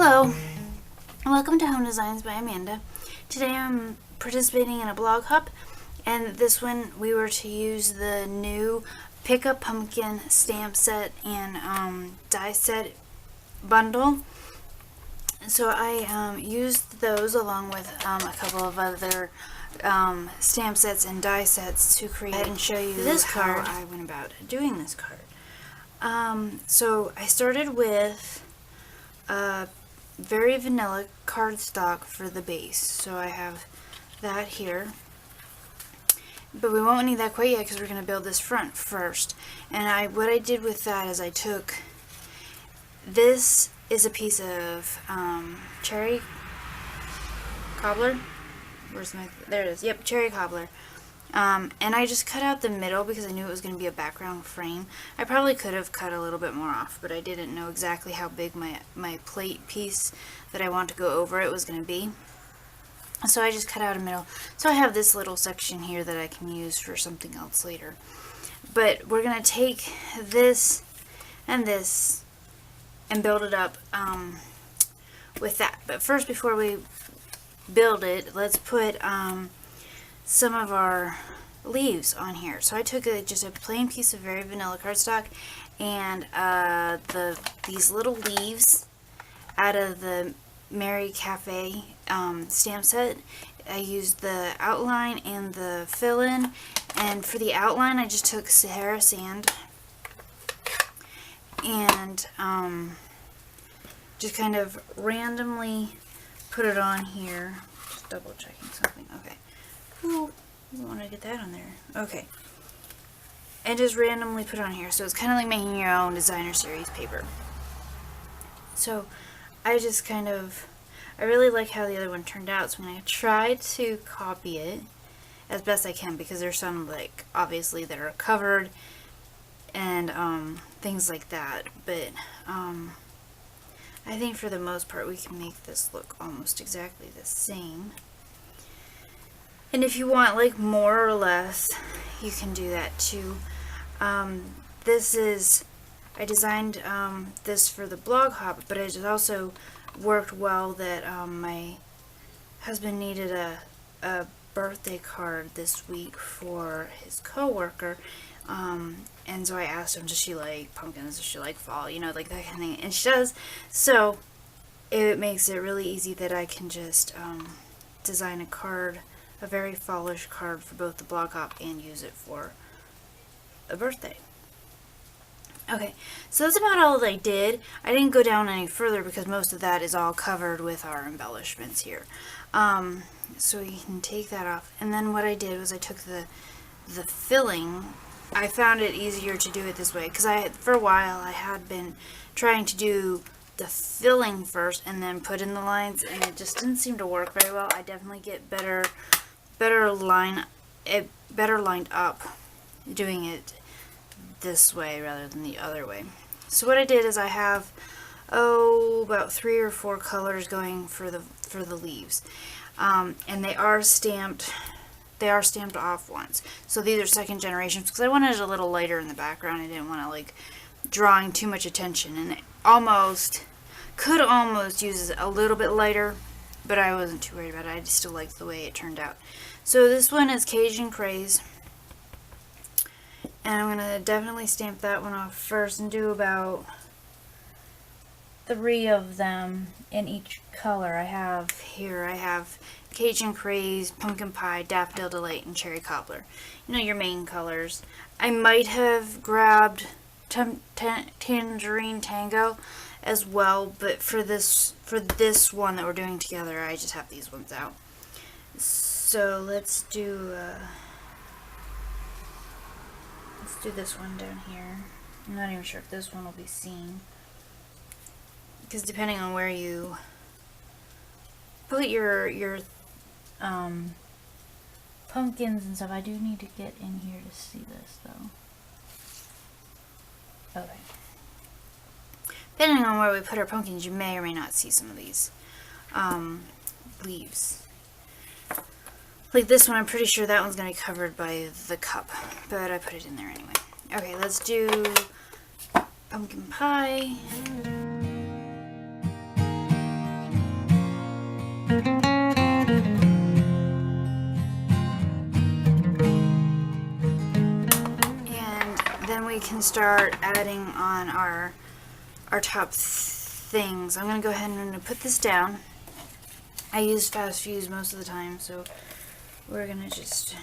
Hello, and welcome to Home Designs by Amanda. Today I'm participating in a blog hop, and this one we were to use the new Pick a Pumpkin stamp set and die set bundle. So I used those along with a couple of other stamp sets and die sets to create and show you this card. How I went about doing this card. So I started with very vanilla cardstock for the base. So I have that here. But we won't need that quite yet because we're going to build this front first. And what I did with that is I took, this is a piece of cherry cobbler. There it is. Yep, cherry cobbler. And I just cut out the middle because I knew it was going to be a background frame. I probably could have cut a little bit more off, but I didn't know exactly how big my plate piece that I want to go over it was going to be. So I just cut out a middle. So I have this little section here that I can use for something else later. But we're going to take this and build it up with that. But first, before we build it, let's put some of our leaves on here. So I took just a plain piece of very vanilla cardstock and these little leaves out of the Mary Cafe stamp set. I used the outline and the fill-in, and for the outline I just took Sahara sand and just kind of randomly put it on here. Just double checking something. Okay. Ooh, I want to get that on there. Okay. And just randomly put it on here. So it's kind of like making your own designer series paper. So I just kind of, I really like how the other one turned out. So I'm going to try to copy it as best I can because there's some, like, obviously that are covered and things like that. But I think for the most part we can make this look almost exactly the same. And if you want like more or less, you can do that too. This is, I designed this for the blog hop, but it also worked well that my husband needed a birthday card this week for his coworker. And so I asked him, does she like pumpkins? Does she like fall? You know, like that kind of thing. And she does. So it makes it really easy that I can just design a card, a very fallish card for both the blog hop and use it for a birthday. Okay, so that's about all that I did. I didn't go down any further because most of that is all covered with our embellishments here. So you can take that off. And then what I did was I took the filling. I found it easier to do it this way because for a while I had been trying to do the filling first and then put in the lines, and it just didn't seem to work very well. I definitely get better lined up doing it this way rather than the other way. So what I did is I have about 3 or 4 colors going for the leaves, and they are stamped off once. So these are second generations because I wanted it a little lighter in the background. I didn't want to like drawing too much attention, and it could almost use it a little bit lighter, but I wasn't too worried about it. I just still liked the way it turned out. So this one is Cajun Craze, and I'm going to definitely stamp that one off first and do about 3 of them in each color. I have Cajun Craze, Pumpkin Pie, Daffodil Delight, and Cherry Cobbler. You know, your main colors. I might have grabbed Tangerine Tango as well, but for this one that we're doing together, I just have these ones out. So let's do this one down here. I'm not even sure if this one will be seen, because depending on where you put your pumpkins and stuff, I do need to get in here to see this though. Okay. Depending on where we put our pumpkins, you may or may not see some of these leaves. Like this one, I'm pretty sure that one's going to be covered by the cup, but I put it in there anyway. Okay, let's do pumpkin pie. And then we can start adding on our top things. I'm going to go ahead and I'm going to put this down. I use Fast Fuse most of the time, so we're going to just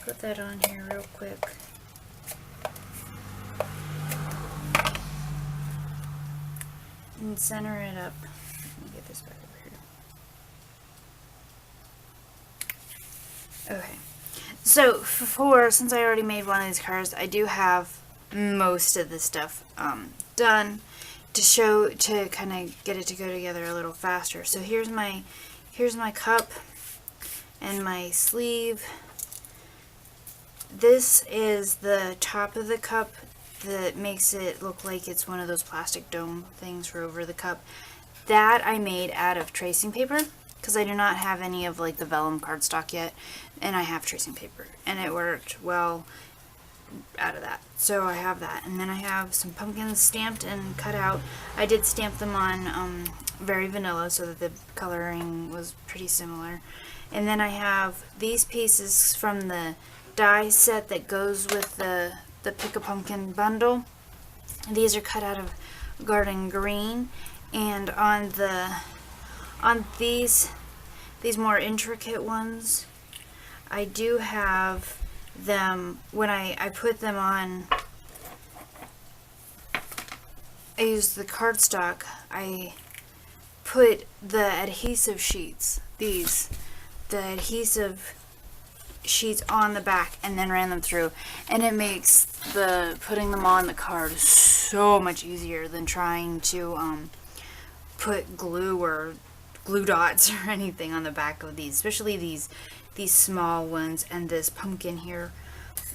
put that on here real quick. And center it up. Let me get this back over here. Okay. So since I already made one of these cards, I do have most of this stuff done to kind of get it to go together a little faster. So here's my cup and my sleeve. This is the top of the cup that makes it look like it's one of those plastic dome things for over the cup. That I made out of tracing paper, because I do not have any of like the vellum cardstock yet, and I have tracing paper, and it worked well out of that. So I have that, and then I have some pumpkins stamped and cut out. I did stamp them on very vanilla so that the coloring was pretty similar. And then I have these pieces from the die set that goes with the Pick a Pumpkin bundle. These are cut out of Garden Green, and on these more intricate ones, I do have them, when I put them on, I used the cardstock, I put the adhesive sheets, the adhesive sheets on the back and then ran them through, and it makes putting them on the card so much easier than trying to put glue or glue dots or anything on the back of these, especially these small ones. And this pumpkin here,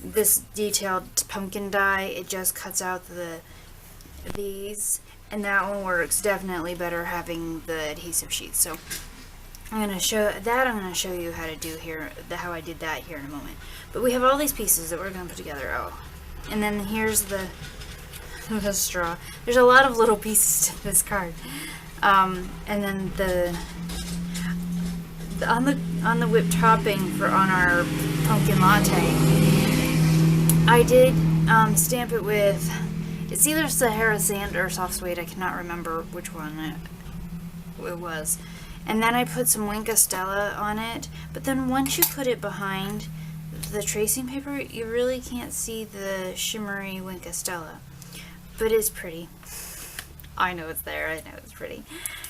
this detailed pumpkin die, it just cuts out these, and that one works definitely better having the adhesive sheets. So I'm going to show you how to do here, how I did that here in a moment. But we have all these pieces that we're going to put together. Oh, and then here's the straw. There's a lot of little pieces to this card. And then on the whipped topping on our pumpkin latte, I did stamp it with, it's either Sahara Sand or Soft Suede. I cannot remember which one it was. And then I put some Wink of Stella on it, but then once you put it behind the tracing paper, you really can't see the shimmery Wink of Stella. But it's pretty. I know it's there. I know it's pretty.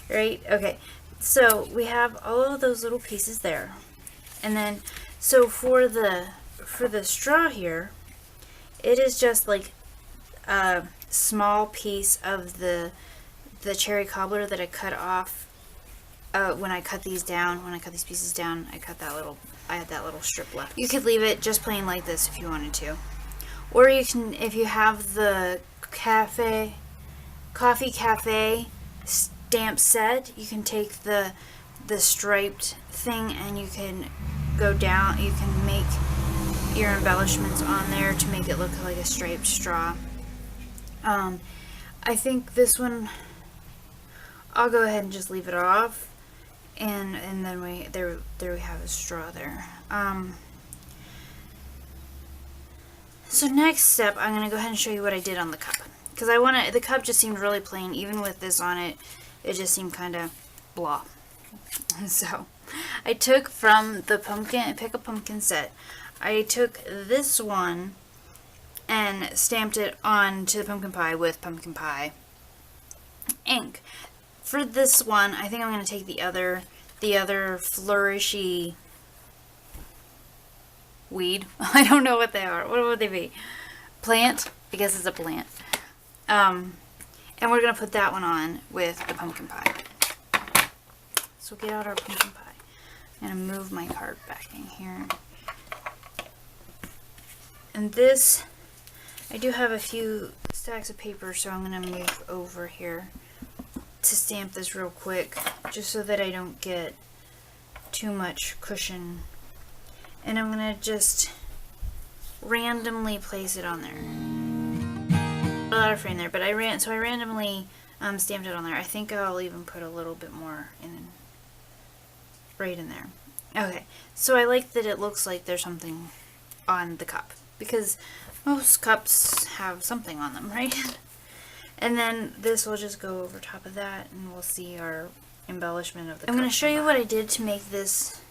Right? Okay. So we have all of those little pieces there. And then, so for the straw here, it is just like a small piece of the cherry cobbler that I cut off. When I cut these pieces down, I had that little strip left. You could leave it just plain like this if you wanted to. Or you can, if you have the Coffee Cafe stamp set, you can take the striped thing and you can go down, you can make your embellishments on there to make it look like a striped straw. I think this one, I'll go ahead and just leave it off. And then there we have a straw there. So next step, I'm going to go ahead and show you what I did on the cup. Because the cup just seemed really plain. Even with this on it, it just seemed kind of blah. So I took from the Pick a Pumpkin set, I took this one and stamped it onto the pumpkin pie with pumpkin pie ink. For this one, I think I'm going to take the other flourishy weed. I don't know what they are. What would they be? Plant? I guess it's a plant. And we're going to put that one on with the pumpkin pie. So get out our pumpkin pie. I'm going to move my card back in here. And this, I do have a few stacks of paper, so I'm going to move over here to stamp this real quick, just so that I don't get too much cushion. And I'm going to just randomly place it on there. A lot of frame there, but I randomly stamped it on there. I think I'll even put a little bit more in right in there. Okay, so I like that it looks like there's something on the cup, because most cups have something on them, right? And then this will just go over top of that, and we'll see our embellishment of the cup. I'm going to show you what I did to make this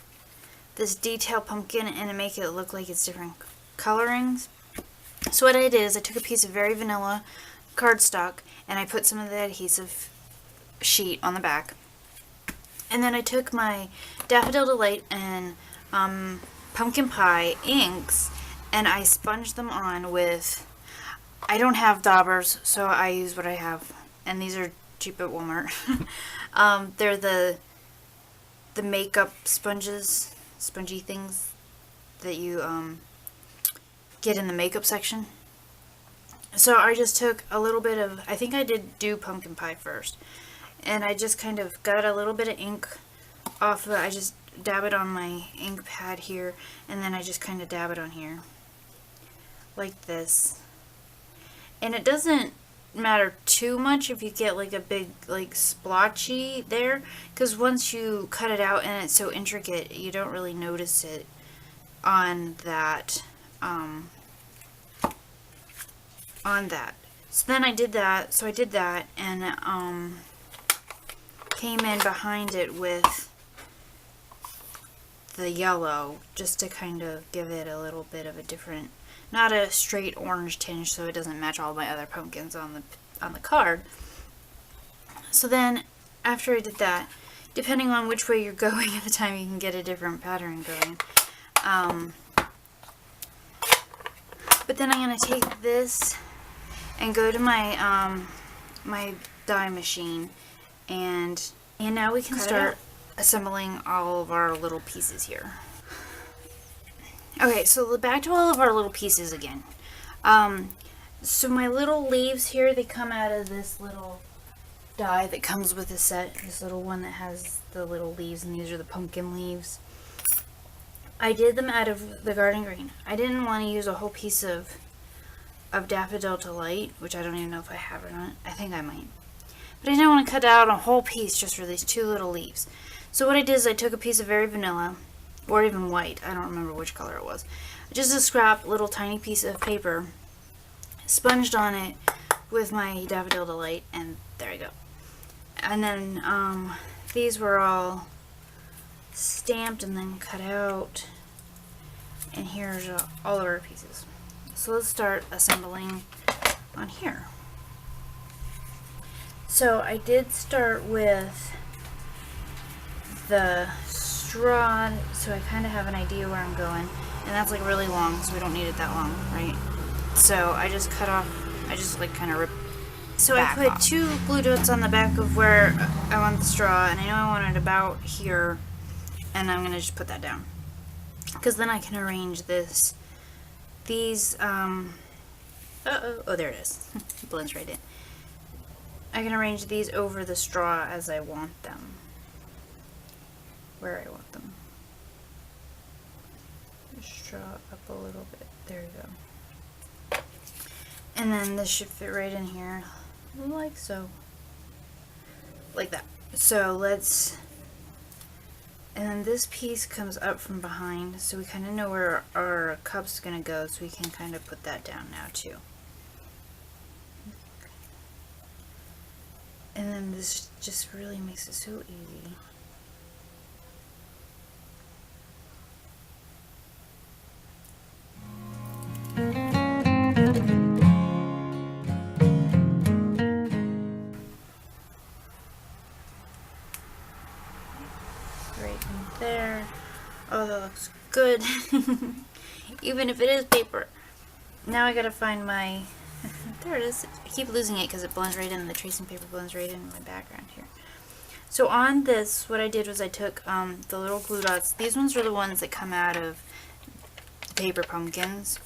detail pumpkin and to make it look like it's different colorings. So what I did is I took a piece of very vanilla cardstock and I put some of the adhesive sheet on the back. And then I took my Daffodil Delight and pumpkin pie inks and I sponged them on with, I don't have daubers, so I use what I have. And these are cheap at Walmart. They're the makeup sponges, spongy things that you get in the makeup section. So I just took a little bit of, I think I did do pumpkin pie first, and I just kind of got a little bit of ink off of it. I just dab it on my ink pad here, and then I just kind of dab it on here like this. And it doesn't matter too much if you get like a big like splotchy there, because once you cut it out and it's so intricate, you don't really notice it on that so then I did that, and came in behind it with the yellow just to kind of give it a little bit of a different, not a straight orange tinge, so it doesn't match all my other pumpkins on the card. So then after I did that, depending on which way you're going at the time, you can get a different pattern going. But then I'm going to take this and go to my my die machine, and now we can start assembling all of our little pieces here. Okay, so back to all of our little pieces again. So my little leaves here, they come out of this little die that comes with the set, this little one that has the little leaves, and these are the pumpkin leaves. I did them out of the Garden Green. I didn't want to use a whole piece of Daffodil Delight, which I don't even know if I have or not. I think I might. But I didn't want to cut out a whole piece just for these two little leaves. So what I did is I took a piece of very vanilla, or even white, I don't remember which color it was, just a scrap little tiny piece of paper, sponged on it with my Daffodil Delight, and there you go. And then these were all stamped and then cut out, and here's all of our pieces. So let's start assembling on here. So I did start with the straw, so I kind of have an idea where I'm going, and that's like really long, so we don't need it that long, right? So I just cut off, I just like kind of rip. So I put two glue dots on the back of where I want the straw, and I know I want it about here, and I'm gonna just put that down, because then I can arrange these oh, there it is. It blends right in. I can arrange these over the straw as I want them, where I want them. Just draw up a little bit. There you go. And then this should fit right in here, like so. Like that. So let's, and then this piece comes up from behind, so we kind of know where our cup's going to go, so we can kind of put that down now too. And then this just really makes it so easy. Right in there. Oh, that looks good. Even if it is paper. Now I gotta find my, there it is. I keep losing it because it blends right in, the tracing paper blends right in my background here. So on this, what I did was I took the little glue dots. These ones are the ones that come out of paper pumpkins.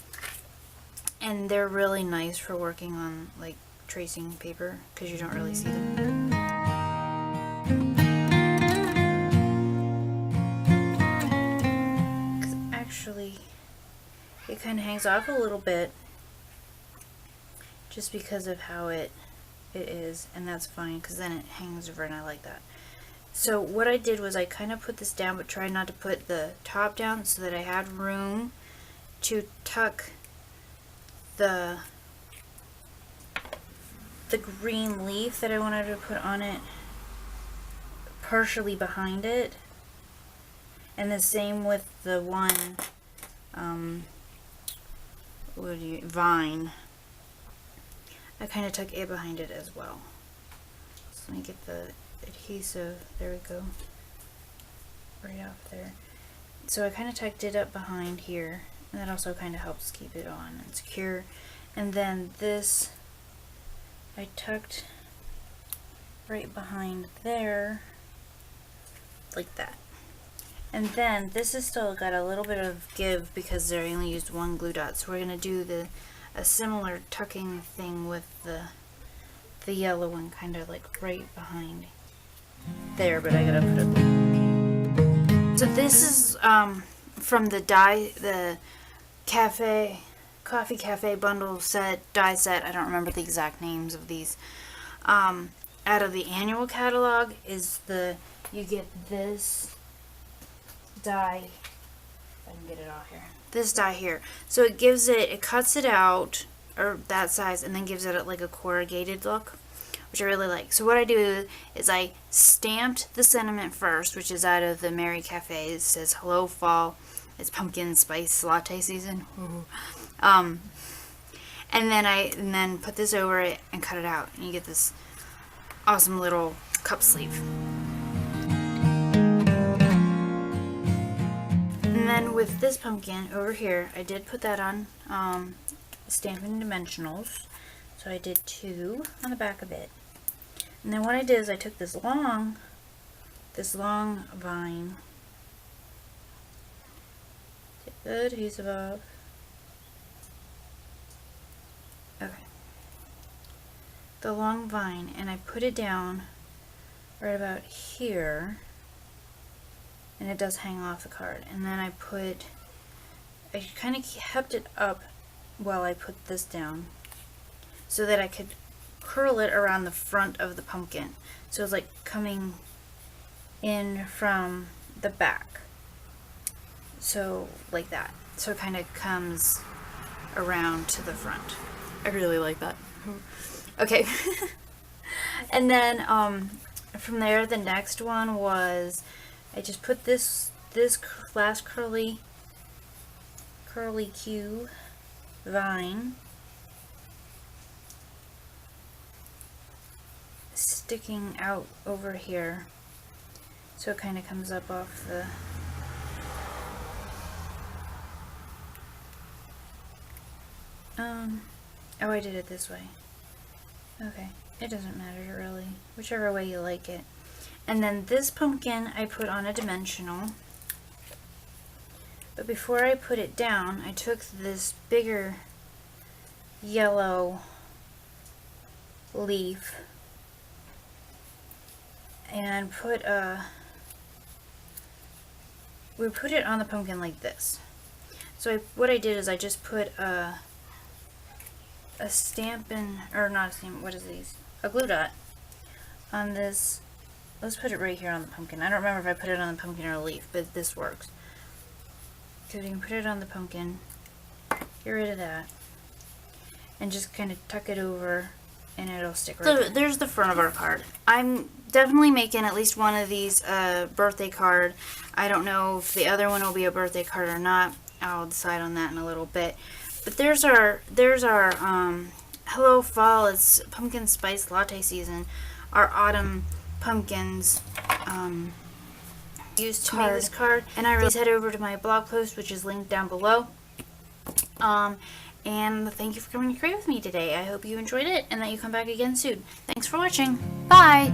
And they're really nice for working on like tracing paper because you don't really see them. Actually, it kind of hangs off a little bit just because of how it is, and that's fine because then it hangs over and I like that. So what I did was I kind of put this down, but tried not to put the top down so that I had room to tuck the green leaf that I wanted to put on it partially behind it. And the same with the one vine. I kind of tuck it behind it as well. So let me get the adhesive. There we go. Right off there. So I kind of tucked it up behind here, and that also kind of helps keep it on and secure. And then this I tucked right behind there, like that. And then this has still got a little bit of give because I only used one glue dot. So we're gonna do a similar tucking thing with the yellow one, kind of like right behind there. But I gotta put it there. So this is from the Coffee Cafe bundle set, die set. I don't remember the exact names of these. Out of the annual catalog is you get this die, if I can get it off here, this die here. So it cuts it out, or that size, and then gives it like a corrugated look, which I really like. So what I do is I stamped the sentiment first, which is out of the Mary Cafe. It says, "Hello Fall, it's pumpkin spice latte season." And then put this over it and cut it out, and you get this awesome little cup sleeve. And then with this pumpkin over here, I did put that on Stampin' Dimensionals. So I did 2 on the back of it. And then what I did is I took this long vine, take the adhesive off. Okay. The long vine, and I put it down right about here. And it does hang off the card. And then I kind of kept it up while I put this down so that I could curl it around the front of the pumpkin. So it's like coming in from the back. So like that. So it kind of comes around to the front. I really like that. Okay. And then from there, the next one was I just put this last curly Q vine sticking out over here, so it kind of comes up off the oh, I did it this way. Okay, it doesn't matter really, whichever way you like it. And then this pumpkin I put on a dimensional. But before I put it down, I took this bigger yellow leaf and we put it on the pumpkin like this. So what I did is I just put a Stampin', or not a Stampin', what is these? A glue dot on this. Let's put it right here on the pumpkin. I don't remember if I put it on the pumpkin or a leaf, but this works. So you can put it on the pumpkin, get rid of that, and just kind of tuck it over, and it'll stick right there. So there's the front of our card. I'm definitely making at least one of these a birthday card. I don't know if the other one will be a birthday card or not. I'll decide on that in a little bit. But there's our Hello Fall, it's pumpkin spice latte season. Our autumn pumpkins used to make this card, and I please head over to my blog post, which is linked down below. And thank you for coming to create with me today. I hope you enjoyed it and that you come back again soon. Thanks for watching. Bye!